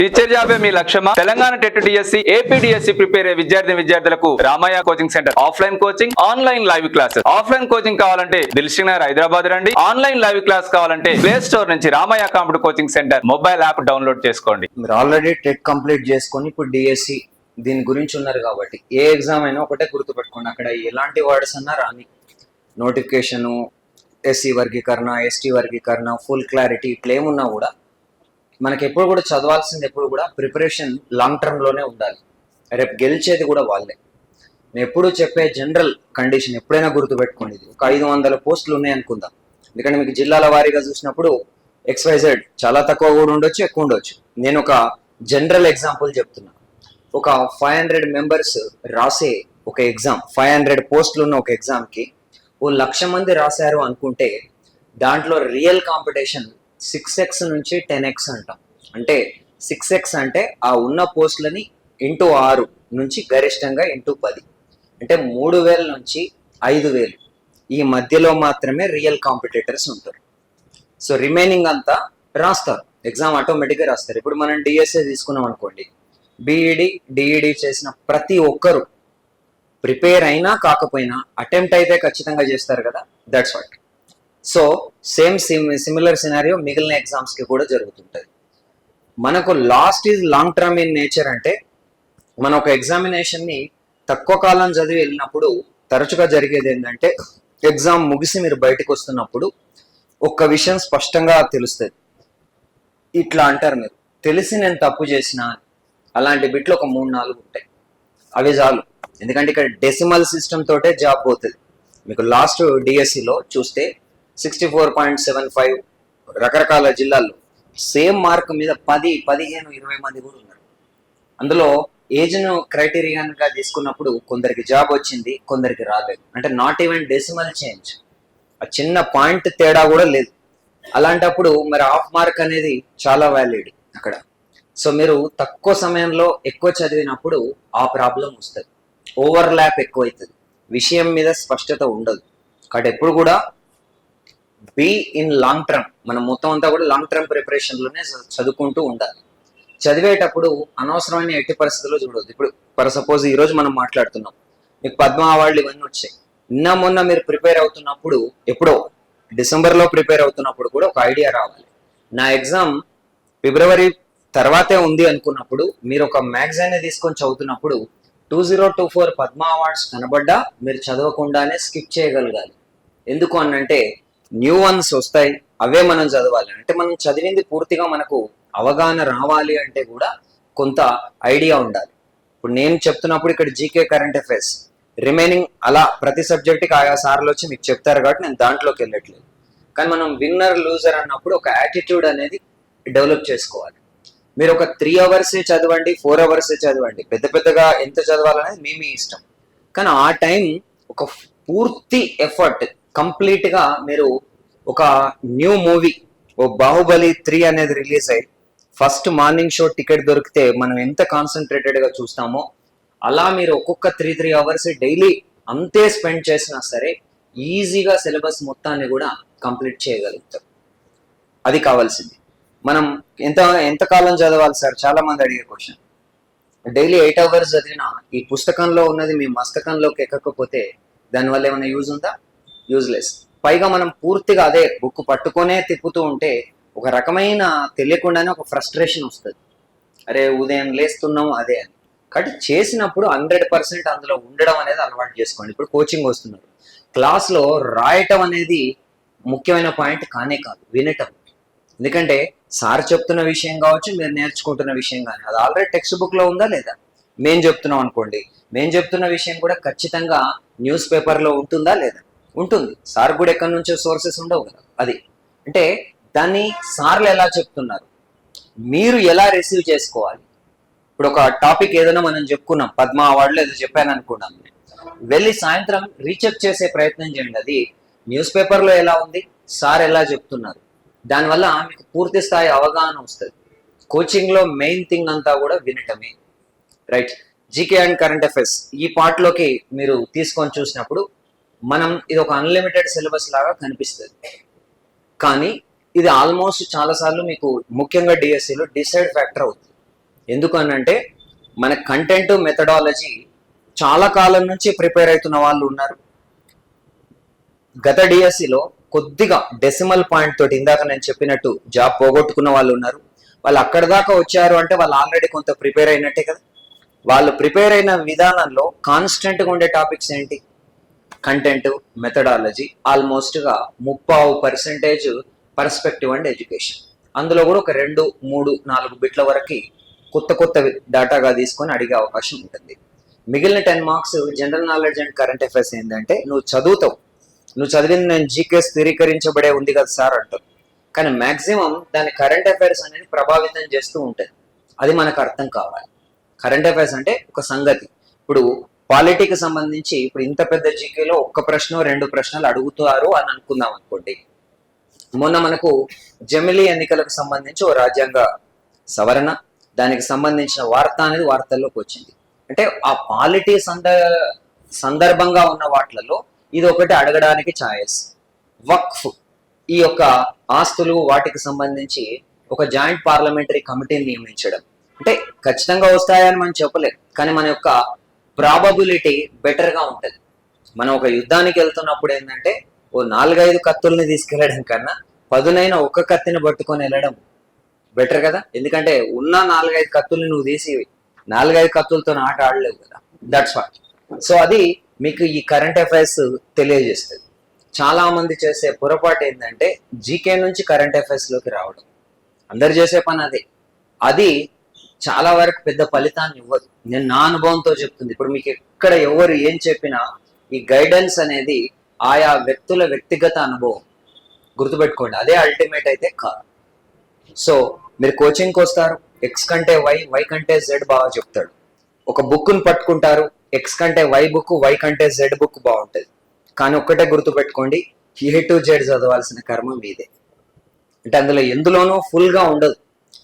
Teacher జాబే మీ లక్ష్యమా? Telangana TET DSC, AP DSC prepare అయ్యే విద్యార్థులకు Ramayya coaching centre offline coaching, online live classes. Offline coaching కావాలంటే దిల్సుఖ్ నగర్ హైదరాబాద్ రండి. ఆన్లైన్ లైవ్ క్లాస్ కావాలంటే ప్లే స్టోర్ నుంచి Ramayya computer coaching centre mobile app download చేసుకోండి. మీరు ఆల్రెడీ టెట్ కంప్లీట్ చేసుకొని ఇప్పుడు డిఎస్సి దీని గురించి ఉన్నారు కాబట్టి ఏ ఎగ్జామ్ అయినా ఒకటే గుర్తుపెట్టుకోండి, అక్కడ ఎలాంటి వర్డ్స్ అన్నా రాని, నోటిఫికేషను, ఎస్సీ వర్గీకరణ, ఎస్టీ వర్గీకరణ, ఫుల్ క్లారిటీ ఇట్లా ఏమున్నా కూడా మనకి ఎప్పుడు కూడా చదవాల్సింది ఎప్పుడు కూడా ప్రిపరేషన్ లాంగ్ టర్మ్లోనే ఉండాలి. రేపు గెలిచేది కూడా వాళ్ళే. నేను ఎప్పుడు చెప్పే జనరల్ కండిషన్ ఎప్పుడైనా గుర్తుపెట్టుకోండి, ఇది ఒక 500 పోస్టులు ఉన్నాయి అనుకుందాం. ఎందుకంటే మీకు జిల్లాల వారీగా చూసినప్పుడు XYZ చాలా తక్కువ కూడా ఉండొచ్చు, ఎక్కువ ఉండొచ్చు. నేను ఒక జనరల్ ఎగ్జాంపుల్ చెప్తున్నా. ఒక 500 మెంబర్స్ రాసే ఒక ఎగ్జామ్, 500 పోస్టులు ఉన్న ఒక ఎగ్జామ్కి 1,00,000 మంది రాశారు అనుకుంటే దాంట్లో రియల్ కాంపిటీషన్ 6x నుంచి 10x అంటాం. అంటే 6x అంటే ఆ ఉన్న పోస్టులని ఇంటూ 6 నుంచి గరిష్టంగా ఇంటూ 10, అంటే 3,000 నుంచి 5,000 ఈ మధ్యలో మాత్రమే రియల్ కాంపిటేటర్స్ ఉంటారు. సో రిమైనింగ్ అంతా రాస్తారు, ఎగ్జామ్ ఆటోమేటిక్గా రాస్తారు. ఇప్పుడు మనం డిఎస్ఏ తీసుకున్నాం అనుకోండి, బీఈడి డిఈడి చేసిన ప్రతి ఒక్కరు ప్రిపేర్ అయినా కాకపోయినా అటెంప్ట్ అయితే ఖచ్చితంగా చేస్తారు కదా, that's what. So similar scenario మిగిలిన ఎగ్జామ్స్కి కూడా జరుగుతుంటుంది. మనకు last is long term in nature. అంటే మన ఒక ఎగ్జామినేషన్ని తక్కువ కాలం చదివి వెళ్ళినప్పుడు తరచుగా జరిగేది ఏంటంటే ఎగ్జామ్ ముగిసి మీరు బయటకు వస్తున్నప్పుడు ఒక్క విషయం స్పష్టంగా తెలుస్తుంది. ఇట్లా అంటారు, మీరు తెలిసి నేను తప్పు చేసిన అలాంటి బిట్లు ఒక 3-4 ఉంటాయి, అవి చాలు. ఎందుకంటే ఇక్కడ డెసిమల్ సిస్టమ్ తోటే జాబ్ పోతుంది. మీకు లాస్ట్ డిఎస్సిలో చూస్తే 64.75 రకరకాల జిల్లాల్లో సేమ్ మార్క్ మీద 10, 15, 20 మంది కూడా ఉన్నారు. అందులో ఏజ్ను క్రైటీరియాగా తీసుకున్నప్పుడు కొందరికి జాబ్ వచ్చింది, కొందరికి రాలేదు. అంటే నాట్ ఈవెన్ డెసిమల్ చేంజ్, ఆ చిన్న పాయింట్ తేడా కూడా లేదు. అలాంటప్పుడు మరి హాఫ్ మార్క్ అనేది చాలా వ్యాలిడ్ అక్కడ. సో మీరు తక్కువ సమయంలో ఎక్కువ చదివినప్పుడు ఆ ప్రాబ్లం వస్తుంది, ఓవర్ ల్యాప్ ఎక్కువ అవుతుంది, విషయం మీద స్పష్టత ఉండదు. కాబట్టి ఎప్పుడు కూడా బీ ఇన్ లాంగ్ టర్మ్, మనం మొత్తం అంతా కూడా లాంగ్ టర్మ్ ప్రిపరేషన్లోనే చదువుకుంటూ ఉండాలి. చదివేటప్పుడు అనవసరమైన ఎట్టి పరిస్థితుల్లో చూడవద్దు. ఇప్పుడు ఫర్ సపోజ్ ఈరోజు మనం మాట్లాడుతున్నాం, మీకు పద్మ అవార్డులు ఇవన్నీ వచ్చాయి. మొన్న మీరు ప్రిపేర్ అవుతున్నప్పుడు, ఎప్పుడో డిసెంబర్లో ప్రిపేర్ అవుతున్నప్పుడు కూడా ఒక ఐడియా రావాలి. నా ఎగ్జామ్ ఫిబ్రవరి తర్వాతే ఉంది అనుకున్నప్పుడు మీరు ఒక మ్యాగజైన్ తీసుకొని చదువుతున్నప్పుడు 2024 పద్మ అవార్డ్స్ కనబడ్డా మీరు చదవకుండానే స్కిప్ చేయగలగాలి. ఎందుకు అనంటే న్యూ వన్స్ వస్తాయి, అవే మనం చదవాలి. అంటే మనం చదివింది పూర్తిగా మనకు అవగాహన రావాలి అంటే కూడా కొంత ఐడియా ఉండాలి. ఇప్పుడు నేను చెప్తున్నప్పుడు ఇక్కడ జీకే, కరెంట్ అఫైర్స్, రిమైనింగ్ అలా ప్రతి సబ్జెక్ట్కి ఆయా సార్లు వచ్చి మీకు చెప్తారు కాబట్టి నేను దాంట్లోకి వెళ్ళట్లేదు. కానీ మనం విన్నర్ లూజర్ అన్నప్పుడు ఒక యాటిట్యూడ్ అనేది డెవలప్ చేసుకోవాలి. మీరు ఒక 3 hours చదవండి, 4 hours చదవండి, పెద్దగా ఎంత చదవాలనేది మీ ఇష్టం. కానీ ఆ టైం ఒక పూర్తి ఎఫర్ట్ కంప్లీట్గా మీరు ఒక న్యూ మూవీ, ఓ బాహుబలి 3 అనేది రిలీజ్ అయ్యి ఫస్ట్ మార్నింగ్ షో టికెట్ దొరికితే మనం ఎంత కాన్సన్ట్రేటెడ్గా చూస్తామో అలా మీరు ఒక్కొక్క 3 hours డైలీ అంతే స్పెండ్ చేసినా సరే ఈజీగా సిలబస్ మొత్తాన్ని కూడా కంప్లీట్ చేయగలుగుతారు. అది కావాల్సింది. మనం ఎంతకాలం చదవాలి సార్, చాలా మంది అడిగే క్వశ్చన్. డైలీ 8 hours చదివినా ఈ పుస్తకంలో ఉన్నది మీ మస్తకంలోకి ఎక్కకపోతే దానివల్ల ఏమైనా యూజ్ ఉందా? యూజ్లెస్. పైగా మనం పూర్తిగా అదే బుక్ పట్టుకొనే తిప్పుతూ ఉంటే ఒక రకమైన తెలియకుండానే ఒక ఫ్రస్ట్రేషన్ వస్తుంది. అరే ఉదయం లేస్తున్నాం అదే అని. కాబట్టి చేసినప్పుడు 100% అందులో ఉండడం అనేది అలవాటు చేసుకోండి. ఇప్పుడు కోచింగ్ వస్తున్నారు, క్లాస్లో రాయటం అనేది ముఖ్యమైన పాయింట్ కానే కాదు, వినటం. ఎందుకంటే సార్ చెప్తున్న విషయం కావచ్చు, మీరు నేర్చుకుంటున్న విషయం కానీ అది ఆల్రెడీ టెక్స్ట్ బుక్లో ఉందా లేదా. మేము చెప్తున్నాం అనుకోండి, మేము చెప్తున్న విషయం కూడా ఖచ్చితంగా న్యూస్ పేపర్లో ఉంటుందా లేదా, ఉంటుంది. సార్ కూడా ఎక్కడి నుంచో సోర్సెస్ ఉండవు కదా. అది అంటే దాన్ని సార్లు ఎలా చెప్తున్నారు, మీరు ఎలా రిసీవ్ చేసుకోవాలి. ఇప్పుడు ఒక టాపిక్ ఏదైనా మనం చెప్పుకున్నాం, పద్మ అవార్డులో ఏదో చెప్పాను అనుకున్నాం, వెళ్ళి సాయంత్రం రీచెక్ చేసే ప్రయత్నం చేయండి. అది న్యూస్ పేపర్లో ఎలా ఉంది, సార్ ఎలా చెప్తున్నారు, దానివల్ల మీకు పూర్తి స్థాయి అవగాహన వస్తుంది. కోచింగ్లో మెయిన్ థింగ్ అంతా కూడా వినటమే. Right. GK and current affairs ఈ పార్ట్లోకి మీరు తీసుకొని చూసినప్పుడు మనం ఇది ఒక అన్లిమిటెడ్ సిలబస్ లాగా కనిపిస్తుంది. కానీ ఇది ఆల్మోస్ట్ చాలాసార్లు మీకు ముఖ్యంగా డిఎస్సిలో డిసైడ్ ఫ్యాక్టర్ అవుతుంది. ఎందుకు అనంటే మన కంటెంట్ మెథడాలజీ చాలా కాలం నుంచి ప్రిపేర్ అవుతున్న వాళ్ళు ఉన్నారు. గత డిఎస్సిలో కొద్దిగా డెసిమల్ పాయింట్ తోటి ఇందాక నేను చెప్పినట్టు జాబ్ పోగొట్టుకున్న వాళ్ళు ఉన్నారు. వాళ్ళు అక్కడి దాకా వచ్చారు అంటే వాళ్ళు ఆల్రెడీ కొంత ప్రిపేర్ అయినట్టే కదా. వాళ్ళు ప్రిపేర్ అయిన విధానంలో కాన్స్టెంట్గా ఉండే టాపిక్స్ ఏంటి? కంటెంట్, మెథడాలజీ, ఆల్మోస్ట్గా 30% పర్స్పెక్టివ్ అండ్ ఎడ్యుకేషన్. అందులో కూడా ఒక 2, 3, 4 బిట్ల వరకు కొత్త డేటాగా తీసుకొని అడిగే అవకాశం ఉంటుంది. మిగిలిన 10 marks general knowledge and current affairs ఏంటంటే నువ్వు చదువుతావు, నువ్వు చదివింది నేను జీకే స్థిరీకరించబడే ఉంది కదా సార్ అంటావు, కానీ మాక్సిమం దాని కరెంట్ అఫైర్స్ అనేది ప్రభావితం చేస్తూ ఉంటుంది. అది మనకు అర్థం కావాలి. కరెంట్ అఫైర్స్ అంటే ఒక సంగతి. ఇప్పుడు పాలిటీకి సంబంధించి ఇప్పుడు ఇంత పెద్ద జీకేలో 1 ప్రశ్న 2 ప్రశ్నలు అడుగుతారు అని అనుకుందాం అనుకోండి. మొన్న మనకు జమిలీ ఎన్నికలకు సంబంధించి ఓ రాజ్యాంగ సవరణ, దానికి సంబంధించిన వార్త అనేది వార్తల్లోకి వచ్చింది. అంటే ఆ పాలిటీ సందర్భంగా ఉన్న వాటిలలో ఇది ఒకటి అడగడానికి ఛాయస్. వక్ఫ్, ఈ యొక్క ఆస్తులు వాటికి సంబంధించి ఒక జాయింట్ పార్లమెంటరీ కమిటీని నియమించడం, అంటే ఖచ్చితంగా వస్తాయని మనం చెప్పలేం, కానీ మన యొక్క ప్రాబబిలిటీ బెటర్గా ఉంటుంది. మనం ఒక యుద్ధానికి వెళ్తున్నప్పుడు ఏంటంటే ఓ 4-5 కత్తుల్ని తీసుకెళ్లడం కన్నా పదునైన ఒక కత్తిని పట్టుకొని వెళ్ళడం బెటర్ కదా. ఎందుకంటే ఉన్న 4-5 కత్తుల్ని నువ్వు తీసి 4-5 కత్తులతో ఆట ఆడలేవు కదా. That's what. సో అది మీకు ఈ కరెంట్ అఫైర్స్ తెలియజేస్తుంది. చాలా మంది చేసే పొరపాటు ఏంటంటే జీకే నుంచి కరెంట్ అఫైర్స్ లోకి రావడం. అందరు చేసే పని అదే. అది చాలా వరకు పెద్ద ఫలితాన్ని ఇవ్వదు. నేను నా అనుభవంతో చెప్తుంది. ఇప్పుడు మీకు ఎక్కడ ఎవరు ఏం చెప్పినా ఈ గైడెన్స్ అనేది ఆయా వ్యక్తుల వ్యక్తిగత అనుభవం. గుర్తుపెట్టుకోండి, అదే అల్టిమేట్ అయితే కాదు. సో మీరు కోచింగ్కి వస్తారు, ఎక్స్ కంటే వై కంటే జెడ్ బాగా చెప్తాడు. ఒక బుక్ను పట్టుకుంటారు, ఎక్స్ కంటే వై బుక్, వై కంటే జెడ్ బుక్ బాగుంటుంది. కానీ ఒక్కటే గుర్తుపెట్టుకోండి, ఏ టు జెడ్ చదవాల్సిన కర్మ మీదే. అంటే అందులో ఎందులోనూ ఫుల్గా ఉండదు.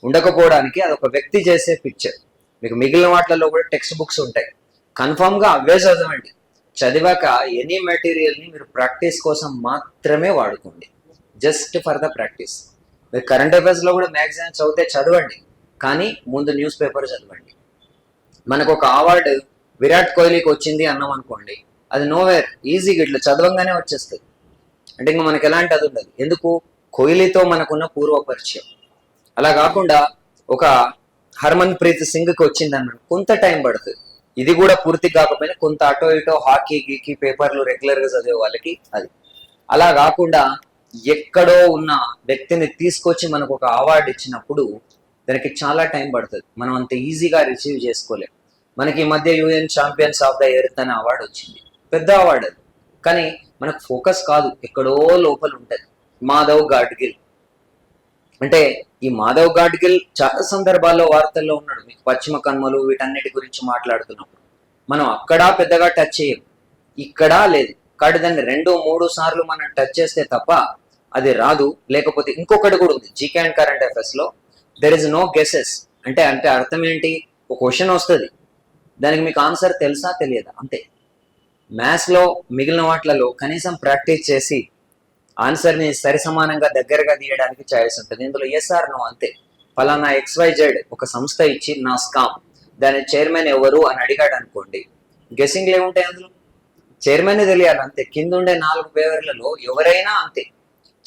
ఉండకపోవడానికి అదొక వ్యక్తి చేసే పిక్చర్. మీకు మిగిలిన వాటిలలో కూడా టెక్స్ట్ బుక్స్ ఉంటాయి, కన్ఫామ్గా అవే చదవండి. చదివాక ఎనీ మెటీరియల్ని మీరు ప్రాక్టీస్ కోసం మాత్రమే వాడుకోండి, జస్ట్ ఫర్ ద ప్రాక్టీస్. మీరు కరెంట్ అఫైర్స్లో కూడా మ్యాగజైన్ చదివితే చదవండి, కానీ ముందు న్యూస్ పేపర్ చదవండి. మనకు ఒక అవార్డు విరాట్ కోహ్లీకి వచ్చింది అన్నాం అనుకోండి, అది నోవేర్, ఈజీగా ఇట్లా చదవంగానే వచ్చేస్తుంది. అంటే ఇంకా మనకి ఎలాంటి అది ఉండదు. ఎందుకు? కోహ్లీతో మనకున్న పూర్వ పరిచయం. అలా కాకుండా ఒక హర్మన్ ప్రీత్ సింగ్కి వచ్చింది అన్నాడు, కొంత టైం పడుతుంది. ఇది కూడా పూర్తి కాకపోయినా కొంత అటో ఇటో హాకీ గీకీ పేపర్లు రెగ్యులర్గా చదివే వాళ్ళకి అది. అలా కాకుండా ఎక్కడో ఉన్న వ్యక్తిని తీసుకొచ్చి మనకు ఒక అవార్డు ఇచ్చినప్పుడు దానికి చాలా టైం పడుతుంది. మనం అంత ఈజీగా రిసీవ్ చేసుకోలేం. మనకి ఈ మధ్య UN champions of the earth అనే అవార్డు వచ్చింది, పెద్ద అవార్డు అది. కానీ మనకు ఫోకస్ కాదు, ఎక్కడో లోపల ఉంటుంది. మాధవ్ గాడ్గిల్ అంటే ఈ మాధవ్ గాడ్గిల్ చాలా సందర్భాల్లో వార్తల్లో ఉన్నాడు. మీకు పశ్చిమ కనుమలు వీటన్నిటి గురించి మాట్లాడుతున్నప్పుడు మనం అక్కడా పెద్దగా టచ్ చేయం, ఇక్కడా లేదు. కాబట్టి దాన్ని 2-3 సార్లు మనం టచ్ చేస్తే తప్ప అది రాదు. లేకపోతే ఇంకొకటి కూడా ఉంది, జీకే అండ్ కరెంట్ అఫైర్స్ లో దెర్ ఇస్ నో గెసెస్. అంటే అర్థం ఏంటి? ఒక క్వశ్చన్ వస్తుంది, దానికి మీకు ఆన్సర్ తెలుసా తెలియదా అంతే. మ్యాథ్స్లో మిగిలిన వాటిలలో కనీసం ప్రాక్టీస్ చేసి ఆన్సర్ని సరిసమానంగా దగ్గరగా తీయడానికి ఛాయిస్ ఉంటుంది. ఇందులో ఎస్ఆర్ నో అంతే. ఫలానా XYZ ఒక సంస్థ ఇచ్చి నాస్కామ్, దాని చైర్మన్ ఎవరు అని అడిగాడు అనుకోండి, గెస్సింగ్లు ఏముంటాయి అందులో? చైర్మన్ తెలియాలి అంతే. కింద ఉండే 4 పేర్లలో ఎవరైనా అంతే.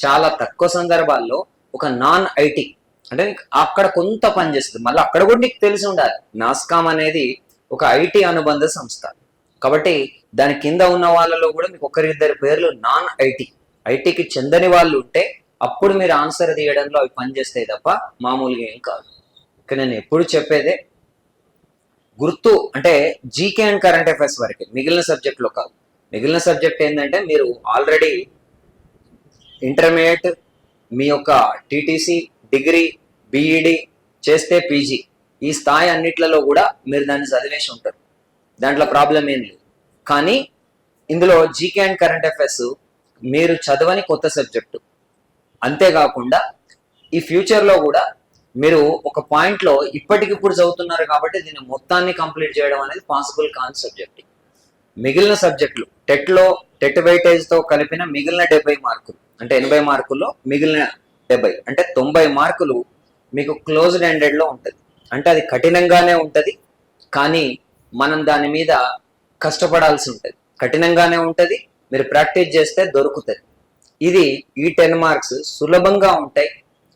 చాలా తక్కువ సందర్భాల్లో ఒక నాన్ ఐటీ అంటే అక్కడ కొంత పని చేస్తుంది, మళ్ళీ అక్కడ కూడా నీకు తెలిసి ఉండాలి. నాస్కామ్ అనేది ఒక ఐటీ అనుబంధ సంస్థ కాబట్టి దాని కింద ఉన్న వాళ్ళలో కూడా మీకు 1-2 పేర్లు నాన్ ఐటీకి చెందని వాళ్ళు ఉంటే అప్పుడు మీరు ఆన్సర్ తీయడంలో అవి పనిచేస్తాయి తప్ప మామూలుగా ఏం కాదు. ఇక్కడ నేను ఎప్పుడు చెప్పేదే గుర్తు అంటే జీకే అండ్ కరెంట్ అఫైర్స్ వరకే, మిగిలిన సబ్జెక్ట్లో కాదు. మిగిలిన సబ్జెక్ట్ ఏంటంటే మీరు ఆల్రెడీ ఇంటర్మీడియట్, మీ యొక్క టీటీసీ, డిగ్రీ, బీఈడి చేస్తే పీజీ, ఈ స్థాయి అన్నిట్లలో కూడా మీరు దాన్ని చదివేసి ఉంటారు, దాంట్లో ప్రాబ్లం ఏం లేదు. కానీ ఇందులో జీకే అండ్ కరెంట్ అఫైర్స్ మీరు చదవని కొత్త సబ్జెక్టు. అంతేకాకుండా ఈ ఫ్యూచర్లో కూడా మీరు ఒక పాయింట్లో ఇప్పటికిప్పుడు చదువుతున్నారు కాబట్టి దీన్ని మొత్తాన్ని కంప్లీట్ చేయడం అనేది పాసిబుల్ కాని సబ్జెక్ట్. మిగిలిన సబ్జెక్టులు టెట్ వెయిటేజ్తో కలిపిన మిగిలిన 70 మార్కులు అంటే 80 మార్కుల్లో మిగిలిన 70 అంటే 90 మార్కులు మీకు క్లోజ్డ్ ఎండెడ్లో ఉంటుంది. అంటే అది కఠినంగానే ఉంటుంది, కానీ మనం దాని మీద కష్టపడాల్సి ఉంటుంది. కఠినంగానే ఉంటుంది, మీరు ప్రాక్టీస్ చేస్తే దొరుకుతుంది. ఇది ఈ 10 మార్క్స్ సులభంగా ఉంటాయి,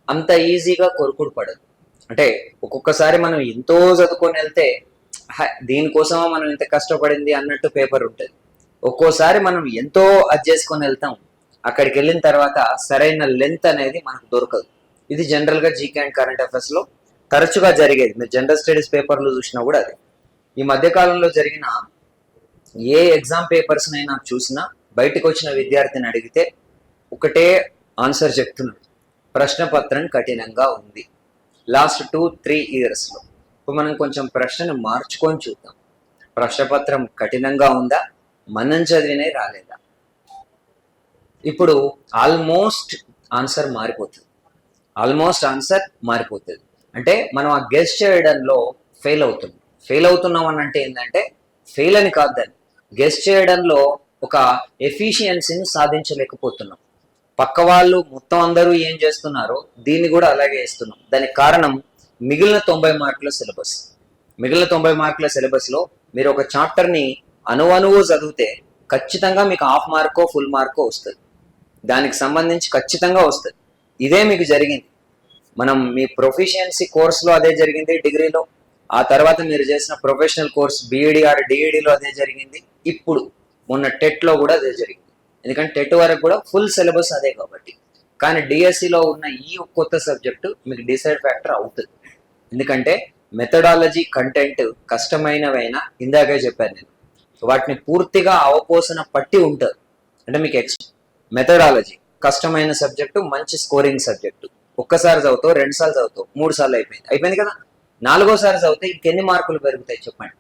అంత ఈజీగా కొరుకుడు పడదు. అంటే ఒక్కొక్కసారి మనం ఎంతో చదువుకొని వెళ్తే దీనికోసమా మనం ఇంత కష్టపడింది అన్నట్టు పేపర్ ఉంటుంది. ఒక్కోసారి మనం ఎంతో అది చేసుకొని వెళ్తాం, అక్కడికి వెళ్ళిన తర్వాత సరైన లెంత్ అనేది మనకు దొరకదు. ఇది జనరల్గా జీకే అండ్ కరెంట్ అఫైర్స్లో తరచుగా జరిగేది. మీరు జనరల్ స్టడీస్ పేపర్లు చూసినా కూడా అది. ఈ మధ్యకాలంలో జరిగిన ఏ ఎగ్జామ్ పేపర్స్నైనా చూసినా బయటకు వచ్చిన విద్యార్థిని అడిగితే ఒకటే ఆన్సర్ చెప్తున్నాడు, ప్రశ్నపత్రం కఠినంగా ఉంది. లాస్ట్ 2-3 ఇయర్స్లో ఇప్పుడు మనం కొంచెం ప్రశ్నను మార్చుకొని చూద్దాం. ప్రశ్నపత్రం కఠినంగా ఉందా, మనం చదివినే రాలేదా? ఇప్పుడు ఆల్మోస్ట్ ఆన్సర్ మారిపోతుంది. అంటే మనం ఆ గెస్ చేయడంలో ఫెయిల్ అవుతున్నాం అని అంటే ఏంటంటే ఫెయిల్ అని కాదు, దాన్ని గెస్ చేయడంలో ఒక ఎఫిషియన్సీని సాధించలేకపోతున్నాం. పక్క వాళ్ళు మొత్తం అందరూ ఏం చేస్తున్నారో దీన్ని కూడా అలాగే వేస్తున్నాం. దానికి కారణం మిగిలిన 90 మార్కుల సిలబస్లో మీరు ఒక చాప్టర్ని అణువణువు చదివితే ఖచ్చితంగా మీకు హాఫ్ మార్కో ఫుల్ మార్కో వస్తుంది, దానికి సంబంధించి ఖచ్చితంగా వస్తుంది. ఇదే మీకు జరిగింది. మనం మీ ప్రొఫిషియన్సీ కోర్సులో అదే జరిగింది డిగ్రీలో, ఆ తర్వాత మీరు చేసిన ప్రొఫెషనల్ కోర్స్ బీఈడి ఆర్ డిఈడిలో అదే జరిగింది, ఇప్పుడు మొన్న టెట్లో కూడా అదే జరిగింది. ఎందుకంటే టెట్ వరకు కూడా ఫుల్ సిలబస్ అదే కాబట్టి. కానీ డిఎస్సిలో ఉన్న ఈ కొత్త సబ్జెక్టు మీకు డిసైడ్ ఫ్యాక్టర్ అవుతుంది. ఎందుకంటే మెథడాలజీ కంటెంట్ కష్టమైనవైనా ఇందాకే చెప్పాను నేను, వాటిని పూర్తిగా అవపోసన పట్టి ఉంటుంది. అంటే మీకు మెథడాలజీ కష్టమైన సబ్జెక్టు, మంచి స్కోరింగ్ సబ్జెక్టు. ఒక్కసారి చదువుతావు, 2 సార్లు చదువుతావు, 3 సార్లు అయిపోయింది కదా. 4వసారి చదివితే ఇంకెన్ని మార్కులు పెరుగుతాయి చెప్పండి?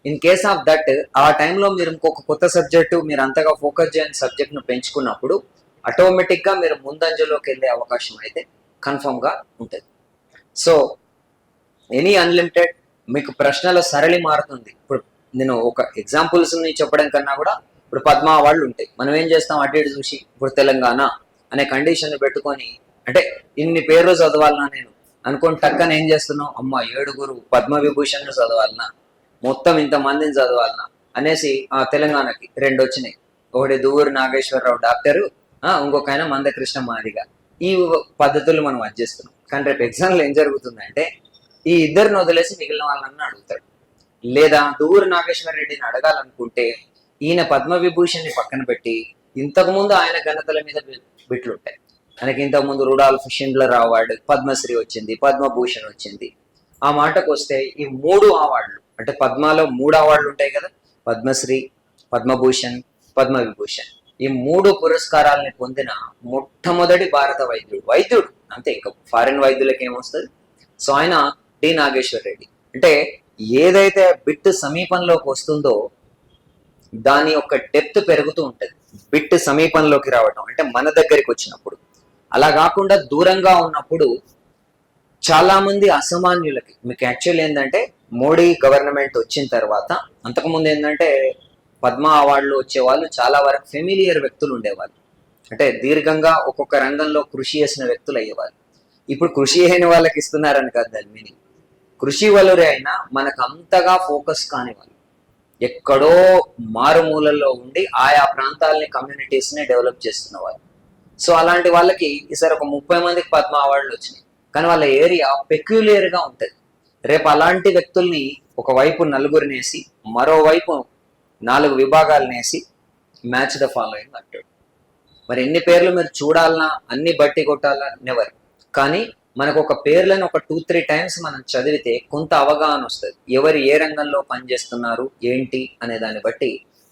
ఇన్ కేస్ ఆఫ్ దట్ ఆ టైంలో మీరు ఇంకొక కొత్త సబ్జెక్టు, మీరు అంతగా ఫోకస్ చేయని సబ్జెక్ట్ను పెంచుకున్నప్పుడు ఆటోమేటిక్గా మీరు ముందంజలోకి వెళ్ళే అవకాశం అయితే కన్ఫర్మ్గా ఉంటుంది. సో ఎనీ అన్లిమిటెడ్ మీకు ప్రశ్నల సరళి మారుతుంది. ఇప్పుడు నేను ఒక ఎగ్జాంపుల్స్ని చెప్పడం కన్నా కూడా ఇప్పుడు పద్మ అవార్డులు ఉంటాయి, మనం ఏం చేస్తాం అటు ఇటు చూసి ఇప్పుడు తెలంగాణ అనే కండిషన్ పెట్టుకొని అంటే ఇన్ని పేర్లు చదవాలన్నా నేను అనుకోని టక్కన ఏం చేస్తున్నాం, అమ్మ 7 పద్మవిభూషణ్లు చదవాలన్నా, మొత్తం ఇంతమందిని చదవాలన్నా అనేసి ఆ తెలంగాణకి 2 వచ్చినాయి. ఒకటి దువ్వూరు నాగేశ్వరరావు డాక్టరు, ఇంకొక ఆయన మందకృష్ణ మాదిగ. ఈ పద్ధతులు మనం అడ్జేస్తున్నాం. కానీ రేపు ఎగ్జామ్లో ఏం జరుగుతుందంటే ఈ ఇద్దరిని వదిలేసి మిగిలిన వాళ్ళని అడుగుతాడు. లేదా దువ్వూరు నాగేశ్వర రెడ్డిని అడగాలనుకుంటే ఈయన పద్మవిభూషణ్ని పక్కన పెట్టి ఇంతకుముందు ఆయన ఘనతల మీద బిట్లుంటాయి. ఆయనకి ఇంతకుముందు రుడాల్ఫ్ షిండ్లర్ అవార్డు, పద్మశ్రీ వచ్చింది, పద్మభూషణ్ వచ్చింది. ఆ మాటకు వస్తే ఈ 3 అవార్డులు అంటే పద్మాలో 3 అవార్డులు ఉంటాయి కదా, పద్మశ్రీ, పద్మభూషణ్, పద్మవిభూషణ్. ఈ 3 పురస్కారాలని పొందిన మొట్టమొదటి భారత వైద్యుడు అంతే, ఇంకా ఫారిన్ వైద్యులకి ఏమొస్తుంది. సో ఆయన డి నాగేశ్వర రెడ్డి. అంటే ఏదైతే బిట్ సమీపంలోకి వస్తుందో దాని యొక్క డెప్త్ పెరుగుతూ ఉంటుంది. బిట్ సమీపంలోకి రావటం అంటే మన దగ్గరికి వచ్చినప్పుడు, అలా కాకుండా దూరంగా ఉన్నప్పుడు చాలా మంది అసామాన్యులకి. మీకు యాక్చువల్ ఏంటంటే మోడీ గవర్నమెంట్ వచ్చిన తర్వాత, అంతకుముందు ఏంటంటే పద్మ అవార్డులు వచ్చేవాళ్ళు చాలా వరకు ఫెమిలియర్ వ్యక్తులు ఉండేవాళ్ళు, అంటే దీర్ఘంగా ఒక్కొక్క రంగంలో కృషి చేసిన వ్యక్తులు అయ్యేవాళ్ళు. ఇప్పుడు కృషి అయిన వాళ్ళకి ఇస్తున్నారని కాదు దాని మీనింగ్, కృషి వలురే అయినా మనకు అంతగా ఫోకస్ కాని వాళ్ళు, ఎక్కడో మారుమూలల్లో ఉండి ఆయా ప్రాంతాలని కమ్యూనిటీస్ని డెవలప్ చేస్తున్న వాళ్ళు. సో అలాంటి వాళ్ళకి ఈసారి ఒక 30 మందికి పద్మ అవార్డులు వచ్చినాయి, కానీ వాళ్ళ ఏరియా పెక్యులియర్గా ఉంటుంది. రేపు అలాంటి వ్యక్తుల్ని ఒకవైపు 4 నేసి మరోవైపు 4 విభాగాలు నేసి మ్యాచ్ ద ఫాలోయింగ్ అంటాడు. మరి ఎన్ని పేర్లు మీరు చూడాలన్నా, అన్ని బట్టి కొట్టాలా, నెవర్. కానీ మనకు ఒక పేర్లను ఒక 2-3 టైమ్స్ మనం చదివితే కొంత అవగాహన వస్తుంది, ఎవరు ఏ రంగంలో పనిచేస్తున్నారు ఏంటి అనే దాన్ని బట్టి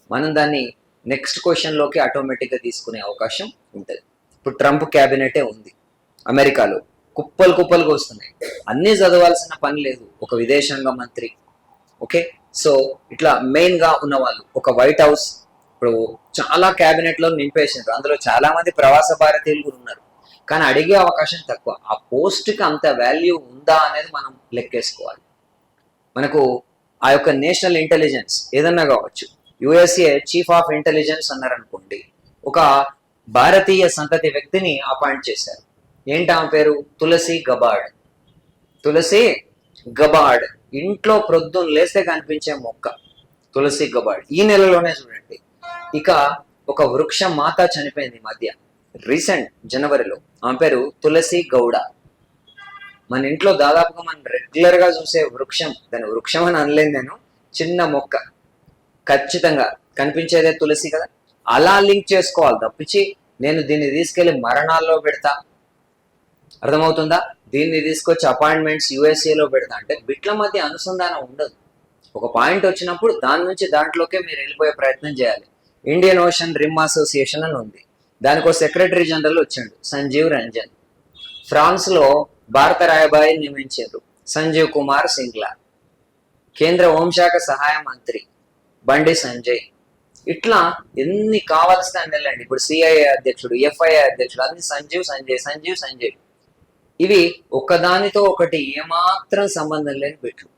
మనం దాన్ని నెక్స్ట్ క్వశ్చన్లోకి ఆటోమేటిక్గా తీసుకునే అవకాశం ఉంటుంది. ఇప్పుడు ట్రంప్ క్యాబినెటే ఉంది అమెరికాలో, కుప్పలుగా వస్తున్నాయి. అన్నీ చదవాల్సిన పని లేదు, ఒక విదేశాంగ మంత్రి, ఓకే. సో ఇట్లా మెయిన్గా ఉన్న వాళ్ళు, ఒక వైట్ హౌస్, ఇప్పుడు చాలా క్యాబినెట్లో నింపేసినారు, అందులో చాలా మంది ప్రవాస భారతీయులు కూడా ఉన్నారు. కానీ అడిగే అవకాశం తక్కువ. ఆ పోస్ట్కి అంత వాల్యూ ఉందా అనేది మనం లెక్కేసుకోవాలి. మనకు ఆ యొక్క నేషనల్ ఇంటెలిజెన్స్ ఏదన్నా కావచ్చు, యుఎస్ఏ చీఫ్ ఆఫ్ ఇంటెలిజెన్స్ అన్నారనుకోండి, ఒక భారతీయ సంతతి వ్యక్తిని అపాయింట్ చేశారు. ఏంటి ఆమె పేరు? Tulsi Gabbard. తులసి గబాడ్, ఇంట్లో ప్రొద్దున లేస్తే కనిపించే మొక్క తులసి గబాడ్. ఈ నెలలోనే చూడండి. ఇక ఒక వృక్ష మాత చనిపోయింది ఈ మధ్య, రీసెంట్ జనవరిలో. ఆమె పేరు తులసి గౌడ. మన ఇంట్లో దాదాపుగా మనం రెగ్యులర్ గా చూసే వృక్షం, దాని వృక్షం అని అనలేదు నేను, చిన్న మొక్క, ఖచ్చితంగా కనిపించేదే తులసి కదా. అలా లింక్ చేసుకోవాలి తప్పించి నేను దీన్ని తీసుకెళ్లి మరణాల్లో పెడతా, అర్థమవుతుందా, దీన్ని తీసుకొచ్చి అపాయింట్మెంట్స్ యుఎస్ఏలో పెడతా అంటే బిట్ల మధ్య అనుసంధానం ఉండదు. ఒక పాయింట్ వచ్చినప్పుడు దాని నుంచి దాంట్లోకే మీరు వెళ్ళిపోయే ప్రయత్నం చేయాలి. ఇండియన్ ఓషన్ రిమ్ అసోసియేషన్ అని ఉంది, దానికో సెక్రటరీ జనరల్ వచ్చాడు సంజీవ్ రంజన్. ఫ్రాన్స్ లో భారత రాయబారి నియమించారు సంజీవ్ కుమార్ సింగ్లా. కేంద్ర హోంశాఖ సహాయ మంత్రి బండి సంజయ్. ఇట్లా ఎన్ని కావాల్సిన వెళ్ళండి. ఇప్పుడు సిఐఏ అధ్యక్షుడు, ఎఫ్ఐఏ అధ్యక్షుడు, అన్ని సంజీవ్ సంజయ్ సంజీవ్ సంజయ్. ఇవి ఒక్కదానితో ఒకటి ఏమాత్రం సంబంధం లేని బిట్లు.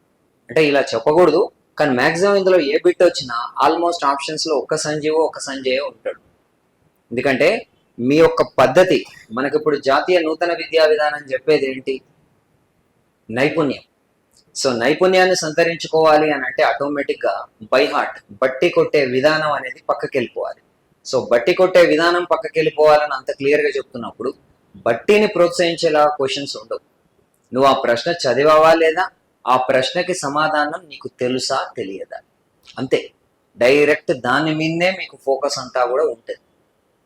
అంటే ఇలా చెప్పకూడదు, కానీ మాక్సిమం ఇందులో ఏ బిట్ వచ్చినా ఆల్మోస్ట్ ఆప్షన్స్ లో ఒక సంజీవ్ ఒక సంజయ్ ఉంటాడు. ఎందుకంటే మీ యొక్క పద్ధతి, మనకి ఇప్పుడు జాతీయ నూతన విద్యా విధానం చెప్పేది ఏంటి? నైపుణ్యం. సో నైపుణ్యాన్ని సంతరించుకోవాలి అని అంటే ఆటోమేటిక్ గా బై హార్ట్ బట్టి కొట్టే విధానం అనేది పక్కకి వెళ్ళిపోవాలి. సో బట్టి కొట్టే విధానం పక్కకి వెళ్ళిపోవాలని అంత క్లియర్ గా చెప్తున్నప్పుడు బట్టిని ప్రోత్సహించేలా క్వశ్చన్స్ ఉండవు. నువ్వు ఆ ప్రశ్న చదివావా లేదా, ఆ ప్రశ్నకి సమాధానం నీకు తెలుసా తెలియదా, అంతే. డైరెక్ట్ దాని మీదనే మీకు ఫోకస్ అంతా కూడా ఉంటుంది.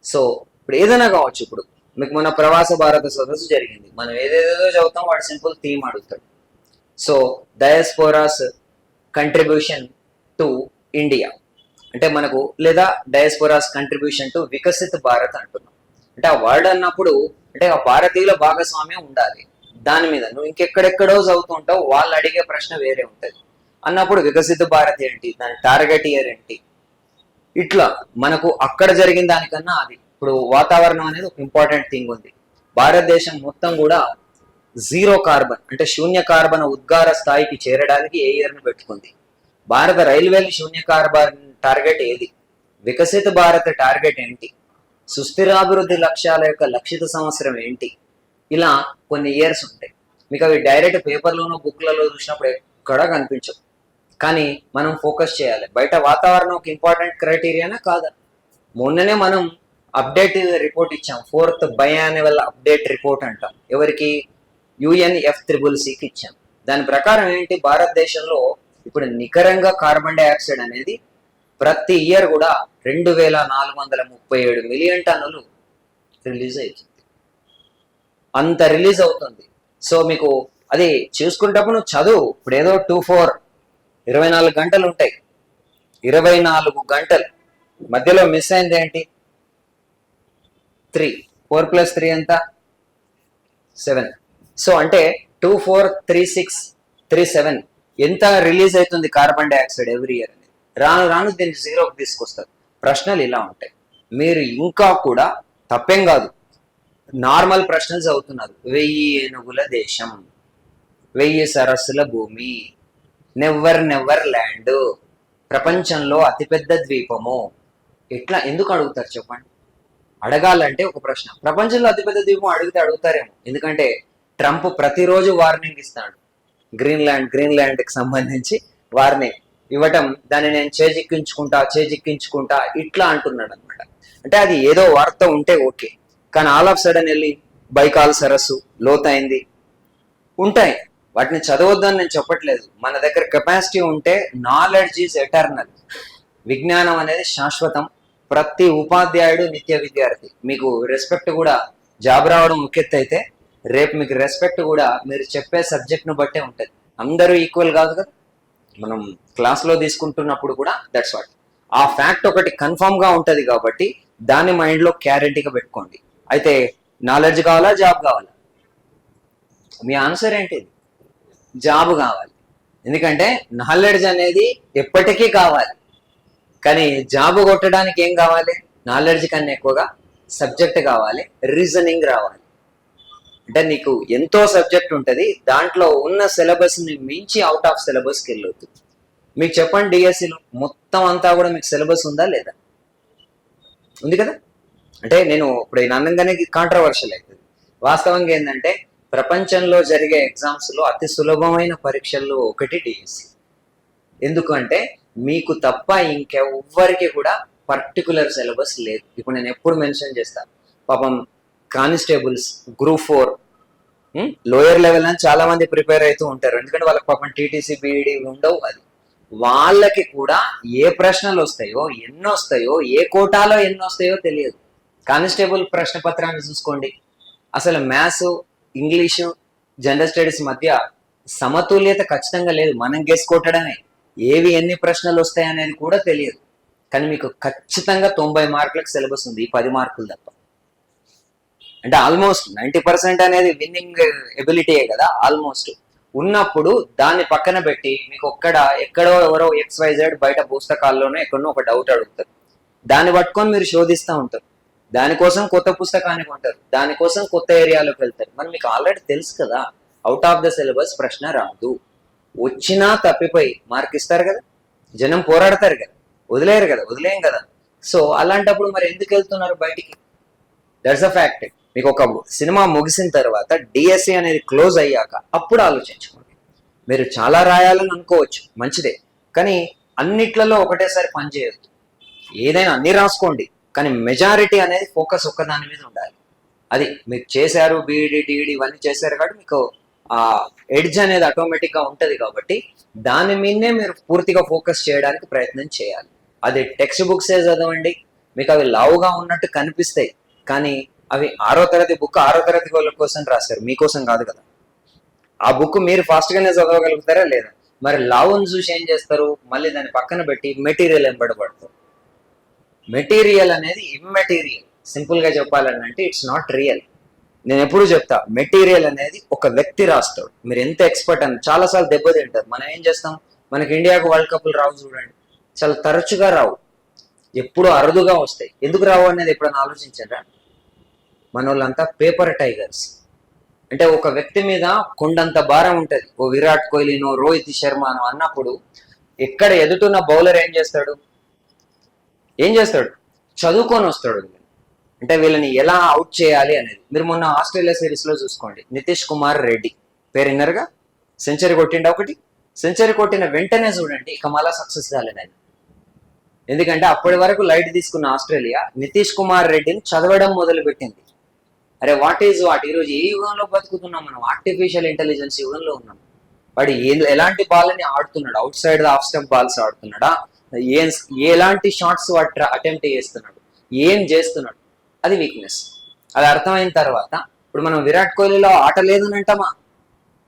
సో ఇప్పుడు ఏదైనా కావచ్చు. ఇప్పుడు మీకు మొన్న ప్రవాస భారత సదస్సు జరిగింది, మనం ఏదేదో చదువుతాం, వాడు సింపుల్ థీమ్ అడుగుతాడు. సో డయాస్పోరాస్ కంట్రిబ్యూషన్ టు ఇండియా అంటే మనకు, లేదా డయాస్పోరాస్ కంట్రిబ్యూషన్ టు వికసిత్ భారత్ అంటున్నాం. అంటే ఆ వర్డ్ అన్నప్పుడు అంటే ఆ భారతీయుల భాగస్వామ్యం ఉండాలి. దాని మీద నువ్వు ఇంకెక్కడెక్కడో చదువుతూ ఉంటావు, వాళ్ళు అడిగే ప్రశ్న వేరే ఉంటుంది అన్నప్పుడు వికసిత భారత్ ఏంటి, దాని టార్గెట్ ఇయర్ ఏంటి, ఇట్లా మనకు అక్కడ జరిగిన దానికన్నా అది. ఇప్పుడు వాతావరణం అనేది ఒక ఇంపార్టెంట్ థింగ్ ఉంది. భారతదేశం మొత్తం కూడా 0 కార్బన్ అంటే శూన్య కార్బన్ ఉద్గార స్థాయికి చేరడానికి ఏ ఇయర్ ని పెట్టుకుంది. భారత రైల్వేలు శూన్య కార్బన్ టార్గెట్ ఏది, వికసిత భారత్ టార్గెట్ ఏంటి, సుస్థిరాభివృద్ధి లక్ష్యాల యొక్క లక్షిత సంవత్సరం ఏంటి, ఇలా కొన్ని ఇయర్స్ ఉంటాయి. మీకు అవి డైరెక్ట్ పేపర్లోనో బుక్లలో చూసినప్పుడు ఎక్కడా కనిపించవు. కానీ మనం ఫోకస్ చేయాలి. బయట వాతావరణం ఒక ఇంపార్టెంట్ క్రైటీరియానా కాదా? మొన్ననే మనం అప్డేట్ రిపోర్ట్ ఇచ్చాం, 4th బయాన్యువల్ అప్డేట్ రిపోర్ట్ అంటాం. ఎవరికి? UNFCCCకి ఇచ్చాం. దాని ప్రకారం ఏంటి, భారతదేశంలో ఇప్పుడు నికరంగా కార్బన్ డైఆక్సైడ్ అనేది ప్రతి ఇయర్ కూడా 2437 మిలియన్ టన్నులు రిలీజ్ అవుతుంది. అంత రిలీజ్ అవుతుంది. సో మీకు అది చూసుకుంటప్పుడు నువ్వు చదువు. ఇప్పుడు ఏదో 2-4 24 గంటలు ఉంటాయి, 24 గంటలు మధ్యలో మిస్ అయింది ఏంటి? 3, 4 + 3 ఎంత? 7. సో అంటే 2, 4, 3, 6, 3, 7 ఎంత రిలీజ్ అవుతుంది కార్బన్ డైఆక్సైడ్ ఎవ్రీ ఇయర్ అనేది. రాను రాను దీన్ని 0కి తీసుకొస్తారు. ప్రశ్నలు ఇలా ఉంటాయి. మీరు ఇంకా కూడా తప్పేం కాదు, నార్మల్ ప్రశ్నలు చదువుతున్నారు. 1000 ఏనుగుల దేశం, 1000 సరస్సుల భూమి, నెవర్ ల్యాండ్, ప్రపంచంలో అతిపెద్ద ద్వీపము. ఇట్లా ఎందుకు అడుగుతారు చెప్పండి? అడగాలంటే ఒక ప్రశ్న. ప్రపంచంలో అతిపెద్ద ద్వీపం అడుగుతారేమో, ఎందుకంటే ట్రంప్ ప్రతిరోజు వార్నింగ్ ఇస్తాడు. గ్రీన్లాండ్కి సంబంధించి వార్నింగ్ ఇవ్వటం, దాన్ని నేను చేజిక్కించుకుంటా ఇట్లా అంటున్నాడు అనమాట. అంటే అది ఏదో వార్త ఉంటే ఓకే, కానీ ఆల్ ఆఫ్ సడన్ వెళ్ళి బైకాల్ సరస్సు లోతైంది ఉంటాయి, వాటిని చదవద్దని నేను చెప్పట్లేదు. మన దగ్గర కెపాసిటీ ఉంటే, నాలెడ్జ్ ఈజ్ ఎటర్నల్, విజ్ఞానం అనేది శాశ్వతం. ప్రతి ఉపాధ్యాయుడు నిత్య విద్యార్థి. మీకు రెస్పెక్ట్ కూడా, జాబ్ రావడం ముఖ్యత అయితే రేపు మీకు రెస్పెక్ట్ కూడా మీరు చెప్పే సబ్జెక్ట్ను బట్టే ఉంటుంది. అందరూ ఈక్వల్ కాదు కదా, మనం క్లాస్లో తీసుకుంటున్నప్పుడు కూడా. దట్స్ వాట్, ఆ ఫ్యాక్ట్ ఒకటి కన్ఫర్మ్ గా ఉంటుంది కాబట్టి దాన్ని మైండ్లో క్లారిటీగా పెట్టుకోండి. అయితే నాలెడ్జ్ కావాలా, జాబ్ కావాలా? మీ ఆన్సర్ ఏంటి? జాబ్ కావాలి. ఎందుకంటే నాలెడ్జ్ అనేది ఎప్పటికీ కావాలి, కానీ జాబ్ కొట్టడానికి ఏం కావాలి? నాలెడ్జ్ కన్నా ఎక్కువగా సబ్జెక్ట్ కావాలి, రీజనింగ్ రావాలి. అంటే నీకు ఎంతో సబ్జెక్ట్ ఉంటుంది, దాంట్లో ఉన్న సిలబస్ని మించి అవుట్ ఆఫ్ సిలబస్కి వెళ్ళొద్దు. మీకు చెప్పండి, డిఎస్సిలో మొత్తం అంతా కూడా మీకు సిలబస్ ఉందా లేదా? ఉంది కదా. అంటే నేను ఇప్పుడు అనగానే కాంట్రవర్షియల్ అవుతుంది. వాస్తవంగా ఏంటంటే ప్రపంచంలో జరిగే ఎగ్జామ్స్ లో అతి సులభమైన పరీక్షల్లో ఒకటి డిఎస్సి. ఎందుకంటే మీకు తప్ప ఇంకెవ్వరికి కూడా పర్టికులర్ సిలబస్ లేదు. ఇప్పుడు నేను ఎప్పుడు మెన్షన్ చేస్తాను, పాపం కానిస్టేబుల్స్, గ్రూప్ 4 లోయర్ లెవెల్ అని చాలా మంది ప్రిపేర్ అవుతూ ఉంటారు. ఎందుకంటే వాళ్ళకి పాపం టీటీసీ బీఈడి ఉండవు. అది వాళ్ళకి కూడా ఏ ప్రశ్నలు వస్తాయో, ఎన్ని వస్తాయో, ఏ కోటాలో ఎన్ని వస్తాయో తెలియదు. కానిస్టేబుల్ ప్రశ్న పత్రాన్ని చూసుకోండి, అసలు మ్యాథ్స్, ఇంగ్లీషు, జనరల్ స్టడీస్ మధ్య సమతుల్యత ఖచ్చితంగా లేదు. మనం గెస్ కొట్టడమే, ఏవి ఎన్ని ప్రశ్నలు వస్తాయి అనేది కూడా తెలియదు. కానీ మీకు ఖచ్చితంగా 90 మార్కులకు సిలబస్ ఉంది, ఈ 10 మార్కులు తప్ప. అంటే ఆల్మోస్ట్ 90% అనేది విన్నింగ్ ఎబిలిటీయే కదా ఆల్మోస్ట్. ఉన్నప్పుడు దాన్ని పక్కన పెట్టి మీకు ఎక్కడో ఎవరో XYZ బయట పుస్తకాల్లోనే ఎక్కడో ఒక డౌట్ అడుగుతారు, దాన్ని పట్టుకొని మీరు శోధిస్తూ ఉంటారు. దానికోసం కొత్త పుస్తకాన్ని కొంటారు, దానికోసం కొత్త ఏరియాలోకి వెళ్తారు. మరి మీకు ఆల్రెడీ తెలుసు కదా, అవుట్ ఆఫ్ ద సిలబస్ ప్రశ్న రాదు. వచ్చినా తప్పిపోయి మార్క్ ఇస్తారు కదా, జనం పోరాడతారు కదా, వదిలేయం కదా. సో అలాంటప్పుడు మరి ఎందుకు వెళ్తున్నారు బయటికి? That's a fact. మీకు ఒక సినిమా ముగిసిన తర్వాత డిఎస్సి అనేది క్లోజ్ అయ్యాక అప్పుడు ఆలోచించుకోండి. మీరు చాలా రాయాలని అనుకోవచ్చు, మంచిదే, కానీ అన్నిట్లలో ఒకటేసారి పనిచేయద్దు. ఏదైనా అన్ని రాసుకోండి, కానీ మెజారిటీ అనేది ఫోకస్ ఒక్కదాని మీద ఉండాలి. అది మీరు చేశారు, బీఈడి, డిఈడి ఇవన్నీ చేశారు కాబట్టి మీకు ఆ ఎడ్జ్ అనేది ఆటోమేటిక్గా ఉంటుంది. కాబట్టి దాని మీదనే మీరు పూర్తిగా ఫోకస్ చేయడానికి ప్రయత్నం చేయాలి. అది టెక్స్ట్ బుక్సే చదవండి, మీకు అవి లావుగా ఉన్నట్టు కనిపిస్తాయి, కానీ అవి 6వ తరగతి బుక్ 6వ తరగతి వాళ్ళ కోసం రాశారు, మీకోసం కాదు కదా. ఆ బుక్ మీరు ఫాస్ట్గానే చదవగలుగుతారా లేదా? మరి లావును చూసి ఏం చేస్తారు, మళ్ళీ దాన్ని పక్కన పెట్టి మెటీరియల్ ఎంబడబడతారు. మెటీరియల్ అనేది ఇమ్మెటీరియల్. సింపుల్ గా చెప్పాలంటే ఇట్స్ నాట్ రియల్. నేను ఎప్పుడు చెప్తా, మెటీరియల్ అనేది ఒక వ్యక్తి రాస్తాడు. మీరు ఎంత ఎక్స్పర్ట్ అని చాలాసార్లు దెబ్బతింటారు. మనం ఏం చేస్తాం, మనకి ఇండియాకు వరల్డ్ కప్లు రావు చూడండి, చాలా తరచుగా రావు, ఎప్పుడు అరుదుగా వస్తాయి. ఎందుకు రావు అనేది ఎప్పుడైనా ఆలోచించారా? మన వాళ్ళంతా పేపర్ టైగర్స్. అంటే ఒక వ్యక్తి మీద కొండంత భారం ఉంటుంది. ఓ విరాట్ కోహ్లీనో, రోహిత్ శర్మనో అన్నప్పుడు ఎక్కడ ఎదుటున్న బౌలర్ ఏం చేస్తాడు, చదువుకొని వస్తాడు. అంటే వీళ్ళని ఎలా అవుట్ చేయాలి అనేది. మీరు మొన్న ఆస్ట్రేలియా సిరీస్ లో చూసుకోండి, నితీష్ కుమార్ రెడ్డి పేరు విన్నారుగా, సెంచరీ కొట్టిండా ఒకటి. సెంచరీ కొట్టిన వెంటనే చూడండి ఇక మళ్ళా సక్సెస్ కాలేదు ఆయన. ఎందుకంటే అప్పటి వరకు లైట్ తీసుకున్న ఆస్ట్రేలియా నితీష్ కుమార్ రెడ్డిని చదవడం మొదలు పెట్టింది. అరే వాట్ ఈరోజు ఏ యుగంలో బతుకుతున్నాం మనం? ఆర్టిఫిషియల్ ఇంటెలిజెన్స్ యుగంలో ఉన్నాం. వాడు ఎలాంటి బాల్ని ఆడుతున్నాడు, outside off stump balls ఆడుతున్నాడా, ఎలాంటి షాట్స్ వాటి అటెంప్ట్ చేస్తున్నాడు, ఏం చేస్తున్నాడు, అది వీక్నెస్. అది అర్థమైన తర్వాత ఇప్పుడు మనం విరాట్ కోహ్లీలో ఆట లేదని అంటామా?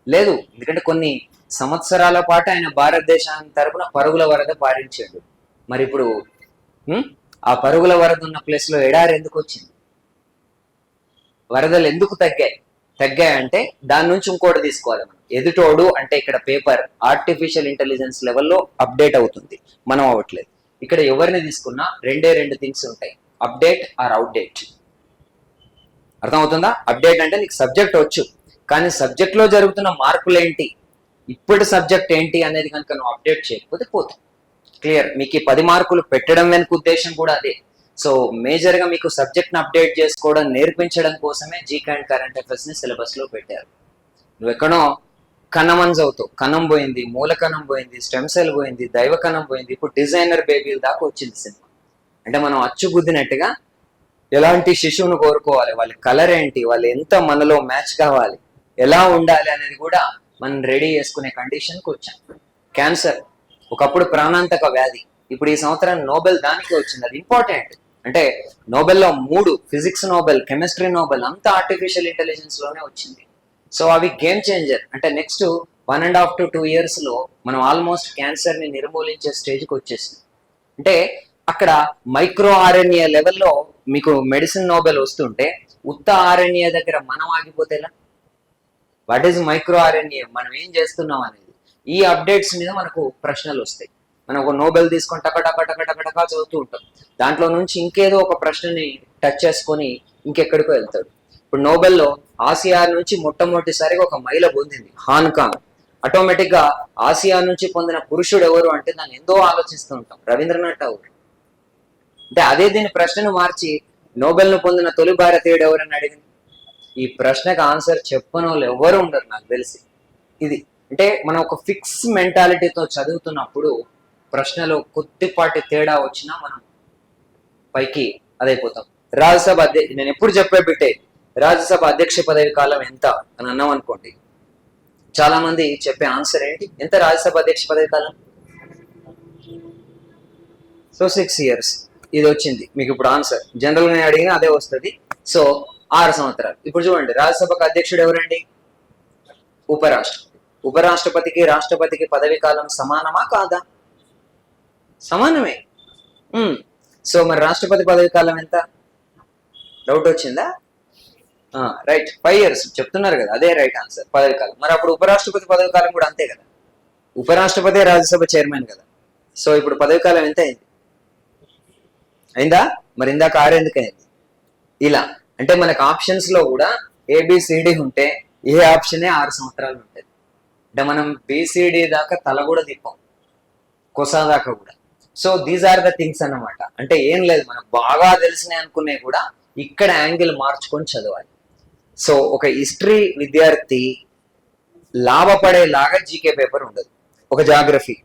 లేదు. ఎందుకంటే కొన్ని సంవత్సరాల పాటు ఆయన భారతదేశానికి తరపున పరుగుల వరద పారించాడు. మరి ఇప్పుడు ఆ పరుగుల వరద ఉన్న ప్లేస్ లో ఎడారి ఎందుకు వచ్చింది? వరదలు ఎందుకు తగ్గాయి అంటే దాని నుంచి ఇంకోటి తీసుకోవాలి మనం. ఎదుటోడు అంటే ఇక్కడ పేపర్ ఆర్టిఫిషియల్ ఇంటెలిజెన్స్ లెవెల్లో అప్డేట్ అవుతుంది, మనం అవ్వట్లేదు. ఇక్కడ ఎవరిని తీసుకున్నా రెండు థింగ్స్ ఉంటాయి, అప్డేట్ ఆర్ అవుట్డేట్. అర్థమవుతుందా? అప్డేట్ అంటే నీకు సబ్జెక్ట్ వచ్చు, కానీ సబ్జెక్ట్ లో జరుగుతున్న మార్పులు ఏంటి, ఇప్పటి సబ్జెక్ట్ ఏంటి అనేది కనుక నువ్వు అప్డేట్ చేయకపోతే పోతావు. క్లియర్? మీకు ఈ 10 మార్కులు పెట్టడం వెనుక ఉద్దేశం కూడా అదే. సో మేజర్ గా మీకు సబ్జెక్ట్ ని అప్డేట్ చేసుకోవడం, నేర్పించడం కోసమే జీకే అండ్ కరెంట్ అఫైర్స్ ని సిలబస్ లో పెట్టారు. నువ్వు ఎక్కడో కణమన్స్ అవుతావు, కణం పోయింది, మూల కణం పోయింది, స్టెమ్ సెల్ పోయింది, దైవ కణం పోయింది, ఇప్పుడు డిజైనర్ బేబీల దాకా వచ్చింది సినిమా. అంటే మనం అచ్చుగుద్దినట్టుగా ఎలాంటి శిశువును కోరుకోవాలి, వాళ్ళ కలర్ ఏంటి, వాళ్ళు ఎంత మనలో మ్యాచ్ కావాలి, ఎలా ఉండాలి అనేది కూడా మనం రెడీ చేసుకునే కండిషన్కి వచ్చాం. క్యాన్సర్ ఒకప్పుడు ప్రాణాంతక వ్యాధి, ఇప్పుడు ఈ సంవత్సరం నోబెల్ దానికి వచ్చింది. అది ఇంపార్టెంట్. అంటే నోబెల్లో 3, ఫిజిక్స్ నోబెల్, కెమిస్ట్రీ నోబెల్ అంతా ఆర్టిఫిషియల్ ఇంటెలిజెన్స్ లోనే వచ్చింది. సో అవి గేమ్ చేంజర్. అంటే నెక్స్ట్ 1.5 to 2 years లో మనం ఆల్మోస్ట్ క్యాన్సర్ ని నిర్మూలించే స్టేజ్కి వచ్చేసింది. అంటే అక్కడ మైక్రో ఆర్ఎన్ఏ లెవెల్లో మీకు మెడిసిన్ నోబెల్ వస్తుంటే ఉత్త ఆర్ఎన్ఏ దగ్గర మనం ఆగిపోతే ఎలా? వాట్ ఈజ్ మైక్రో ఆర్ఎన్ఏ, మనం ఏం చేస్తున్నాం అనేది. ఈ అప్డేట్స్ మీద మనకు ప్రశ్నలు వస్తాయి. మనం ఒక నోబెల్ తీసుకొని టకటకా చదువుతూ ఉంటాం, దాంట్లో నుంచి ఇంకేదో ఒక ప్రశ్నని టచ్ చేసుకొని ఇంకెక్కడికో వెళ్తాడు. ఇప్పుడు నోబెల్లో ఆసియా నుంచి మొట్టమొదటిసారిగా ఒక మహిళ పొందింది, హాన్కాంగ్. ఆటోమేటిక్ గా ఆసియా నుంచి పొందిన పురుషుడు ఎవరు అంటే దాన్ని ఎంతో ఆలోచిస్తూ ఉంటాం, రవీంద్రనాథ్ ఠాగూర్. అంటే అదే దీని ప్రశ్నను మార్చి నోబెల్ ను పొందిన తొలి భారతీయుడు ఎవరని అడిగింది. ఈ ప్రశ్నకు ఆన్సర్ చెప్పని వాళ్ళు ఎవరు ఉండరు నాకు తెలిసి. ఇది అంటే మనం ఒక ఫిక్స్ మెంటాలిటీతో చదువుతున్నప్పుడు ప్రశ్నలో కొద్దిపాటి తేడా వచ్చినా మనం పైకి అదైపోతాం. రాజ్యసభ నేను ఎప్పుడు చెప్పే బిట్టే, రాజ్యసభ అధ్యక్ష పదవి కాలం ఎంత అని అన్నాం అనుకోండి, చాలా మంది చెప్పే ఆన్సర్ ఏంటి, ఎంత రాజ్యసభ అధ్యక్ష పదవి కాలం? So 6 years. ఇది వచ్చింది మీకు ఇప్పుడు ఆన్సర్. జనరల్ గా అడిగినా అదే వస్తుంది. సో 6 సంవత్సరాలు. ఇప్పుడు చూడండి, రాజ్యసభకు అధ్యక్షుడు ఎవరండి? ఉపరాష్ట్రపతి. ఉపరాష్ట్రపతికి రాష్ట్రపతికి పదవి కాలం సమానమా కాదా? సమానమే. సో మరి రాష్ట్రపతి పదవి కాలం ఎంత? డౌట్ వచ్చిందా? రైట్, 5 years చెప్తున్నారు కదా, అదే రైట్ ఆన్సర్ పదవి కాలం. మరి అప్పుడు ఉపరాష్ట్రపతి పదవి కాలం కూడా అంతే కదా, ఉపరాష్ట్రపతి రాజ్యసభ చైర్మన్ కదా. సో ఇప్పుడు పదవి కాలం ఎంత అయింది? అయిందా? మరి ఇందాక 6 ఎందుకు అయింది? ఇలా అంటే మనకు ఆప్షన్స్ లో కూడా ఏబిసిడి ఉంటే ఏ ఆప్షనే 6 సంవత్సరాలు ఉంటుంది. అంటే మనం బిసిడి దాకా తల కూడా తిప్పాం, కొసా దాకా కూడా. So these are the things అన్నమాట. అంటే ఏం లేదు, మనకు బాగా తెలిసినాయి అనుకునే కూడా ఇక్కడ యాంగిల్ మార్చుకొని చదవాలి. సో ఒక హిస్టరీ విద్యార్థి లాభపడేలాగా జీకే పేపర్ ఉండదు. ఒక జాగ్రఫీ,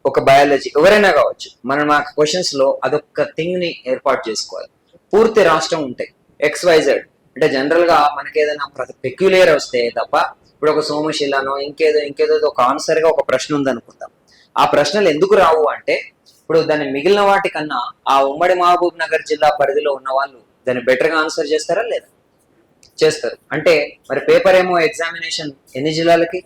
ఒక బయాలజీ, ఎవరైనా కావచ్చు, మనం ఆ క్వశ్చన్స్ లో అదొక థింగ్ ని ఏర్పాటు చేసుకోవాలి. పూర్తి రాష్ట్రం ఉంటాయి, XYZ అంటే జనరల్ గా మనకి ఏదైనా పెక్యులియర్ వస్తే తప్ప, ఇప్పుడు ఒక సోమశిలానో ఇంకేదో ఒక ఆన్సర్ గా ఒక ప్రశ్న ఉందనుకుందాం. ఆ ప్రశ్నలు ఎందుకు రావు అంటే, ఇప్పుడు దాన్ని మిగిలిన వాటికన్నా ఆ ఉమ్మడి మహబూబ్ నగర్ జిల్లా పరిధిలో ఉన్న వాళ్ళు దాన్ని బెటర్ గా ఆన్సర్ చేస్తారా లేదా? చేస్తారు. అంటే మరి పేపర్ ఏమో ఎగ్జామినేషన్ ఎన్ని జిల్లాలకి?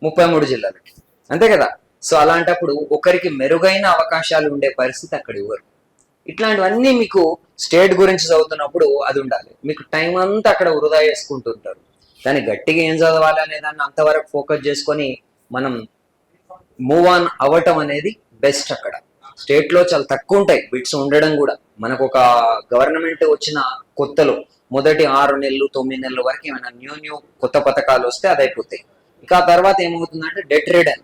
33 జిల్లాలకి, అంతే కదా. సో అలాంటప్పుడు ఒకరికి మెరుగైన అవకాశాలు ఉండే పరిస్థితి అక్కడ ఇవ్వరు. ఇట్లాంటివన్నీ మీకు స్టేట్ గురించి చదువుతున్నప్పుడు అది ఉండాలి. మీకు టైం అంతా అక్కడ వృధా చేసుకుంటుంటారు. దాన్ని గట్టిగా ఏం చదవాలి అనే దాన్ని అంతవరకు ఫోకస్ చేసుకొని మనం మూవ్ ఆన్ అవ్వటం అనేది బెస్ట్. అక్కడ స్టేట్ లో చాలా తక్కువ ఉంటాయి బిట్స్ ఉండడం కూడా. మనకు ఒక గవర్నమెంట్ వచ్చిన కొత్తలో మొదటి 6 నెలలు 9 నెలల వరకు ఏమైనా న్యూ కొత్త పథకాలు వస్తే అది అయిపోతాయి. ఇక ఆ తర్వాత ఏమవుతుందంటే డెట్ రిడన్.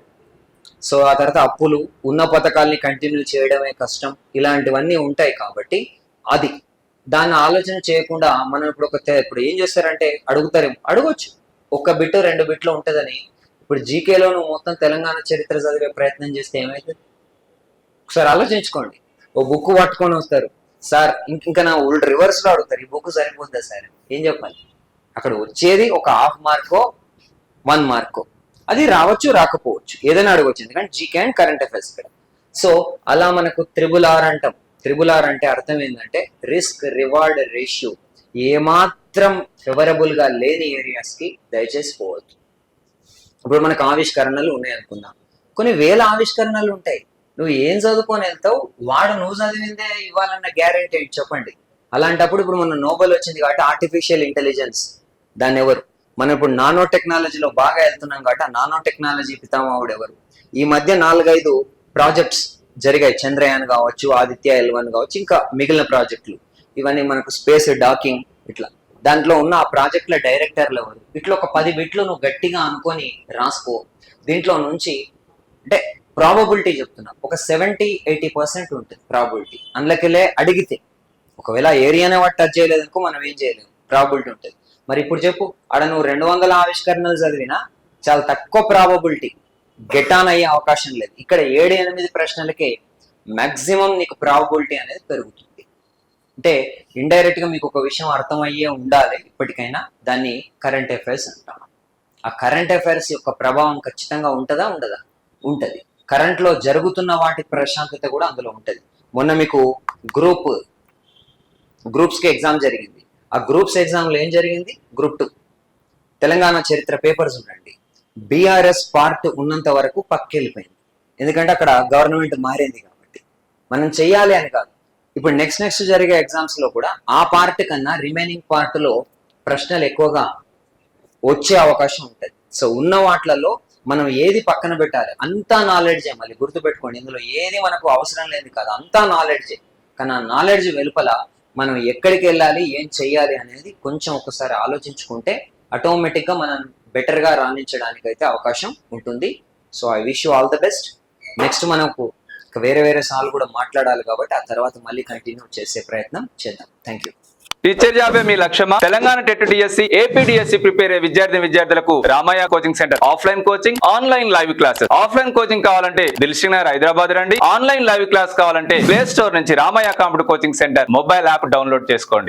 సో ఆ తర్వాత అప్పులు, ఉన్న పథకాల్ని కంటిన్యూ చేయడమే కష్టం, ఇలాంటివన్నీ ఉంటాయి. కాబట్టి అది దాన్ని ఆలోచన చేయకుండా మనం ఇప్పుడు ఏం చేస్తారంటే అడగొచ్చు, 1 బిట్ 2 బిట్లు ఉంటుందని. ఇప్పుడు జీకేలో నువ్వు మొత్తం తెలంగాణ చరిత్ర చదివే ప్రయత్నం చేస్తే ఏమైతుంది? ఒకసారి ఆలోచించుకోండి. ఓ బుక్ పట్టుకొని వస్తారు, సార్ ఇంకా నా ఉల్ట్ రివర్స్ లో అడుగుతారు, ఈ బుక్ సరిపోద్దా సార్? ఏం చెప్పాలి? అక్కడ వచ్చేది ఒక 1/2 మార్కో 1 మార్కో, అది రావచ్చు రాకపోవచ్చు, ఏదైనా అడగవచ్చు. ఎందుకంటే జీకే అండ్ కరెంట్ అఫైర్స్ ఇక్కడ. సో అలా మనకు RRR అంటాం. RRR అంటే అర్థం ఏంటంటే రిస్క్ రివార్డ్ రేషియో ఏమాత్రం ఫేవరబుల్ గా లేని ఏరియాస్ కి దయచేసి పోవద్దు. ఇప్పుడు మనకు ఆవిష్కరణలు ఉన్నాయి అనుకుందాం, కొన్ని వేల ఆవిష్కరణలు ఉంటాయి. నువ్వు ఏం చదువుకొని వెళ్తావు, వాడు నువ్వు చదివిందే ఇవ్వాలన్న గ్యారెంటీ ఏంటి చెప్పండి? అలాంటప్పుడు ఇప్పుడు మన నోబెల్ వచ్చింది కాబట్టి ఆర్టిఫిషియల్ ఇంటెలిజెన్స్, దాన్ని ఎవరు? మనం ఇప్పుడు నానో టెక్నాలజీలో బాగా వెళ్తున్నాం కాబట్టి ఆ నానో టెక్నాలజీ పితామహుడు ఎవరు? ఈ మధ్య 4-5 ప్రాజెక్ట్స్ జరిగాయి, చంద్రయాన్ కావచ్చు, ఆదిత్య L1 కావచ్చు, ఇంకా మిగిలిన ప్రాజెక్టులు. ఇవన్నీ మనకు స్పేస్ డాకింగ్, ఇట్లా దాంట్లో ఉన్న ఆ ప్రాజెక్టుల డైరెక్టర్లు ఎవరు? ఇట్లా ఒక 10 బిట్లు నువ్వు గట్టిగా అనుకొని రాసుకో. దీంట్లో నుంచి అంటే ప్రాబబిలిటీ చెప్తున్నా, ఒక 70-80% ఉంటుంది ప్రాబిలిటీ. అందులోకెళ్ళే అడిగితే ఒకవేళ ఏరియానే వాటి టచ్ చేయలేదనుకో మనం ఏం చేయలేము, ప్రాబిలిటీ ఉంటుంది. మరి ఇప్పుడు చెప్పు, ఆడ నువ్వు 200 ఆవిష్కరణలు చదివినా చాలా తక్కువ ప్రాబబిలిటీ, గెట్ ఆన్ అయ్యే అవకాశం లేదు. ఇక్కడ 7-8 ప్రశ్నలకే మాక్సిమం నీకు ప్రాబబిలిటీ అనేది పెరుగుతుంది. అంటే ఇండైరెక్ట్ గా మీకు ఒక విషయం అర్థమయ్యే ఉండాలి ఇప్పటికైనా. దాన్ని కరెంట్ అఫైర్స్ అంటాం. ఆ కరెంట్ అఫైర్స్ యొక్క ప్రభావం ఖచ్చితంగా ఉంటుందా ఉండదా? ఉంటది. కరెంట్ లో జరుగుతున్న వాటి ప్రశాంతత కూడా అందులో ఉంటది. మొన్న మీకు గ్రూప్స్ కి ఎగ్జామ్ జరిగింది. ఆ గ్రూప్స్ ఎగ్జామ్ లో ఏం జరిగింది? Group 2 తెలంగాణ చరిత్ర పేపర్ చూడండి. BRS పార్ట్ ఉన్నంత వరకు పక్కెళ్ళిపోయింది, ఎందుకంటే అక్కడ గవర్నమెంట్ మారింది కాబట్టి. మనం చెయ్యాలి అని కాదు. ఇప్పుడు నెక్స్ట్ జరిగే ఎగ్జామ్స్ లో కూడా ఆ పార్ట్ కన్నా రిమైనింగ్ పార్ట్ లో ప్రశ్నలు ఎక్కువగా వచ్చే అవకాశం ఉంటుంది. సో ఉన్న వాటిలలో మనం ఏది పక్కన పెట్టాలి, అంతా నాలెడ్జే. మళ్ళీ గుర్తుపెట్టుకోండి, ఇందులో ఏది మనకు అవసరం లేదు కాదు, అంతా నాలెడ్జే. కానీ ఆ నాలెడ్జ్ వెలుపల మనం ఎక్కడికి వెళ్ళాలి, ఏం చెయ్యాలి అనేది కొంచెం ఒకసారి ఆలోచించుకుంటే ఆటోమేటిక్ గా మనం బెటర్ గా రాణించడానికి అయితే అవకాశం ఉంటుంది. So I wish you all the best. Next మనకు వేరే సార్లు కూడా మాట్లాడాలి కాబట్టి ఆ తర్వాత మళ్ళీ కంటిన్యూ చేసే ప్రయత్నం చేద్దాం. Thank you. టీచర్ జాబే మీ లక్ష్యమా? Telangana TET DSC AP DSC prepare అయ్యే విద్యార్థులకు Ramayya coaching centre offline coaching, online live classes. Offline coaching కావాలంటే దిల్షుక్ నగర్ హైదరాబాద్ రండి. ఆన్లైన్ లైవ్ క్లాస్ కావాలంటే ప్లే స్టోర్ నుంచి Ramayya computer coaching centre mobile app download చేసుకోండి.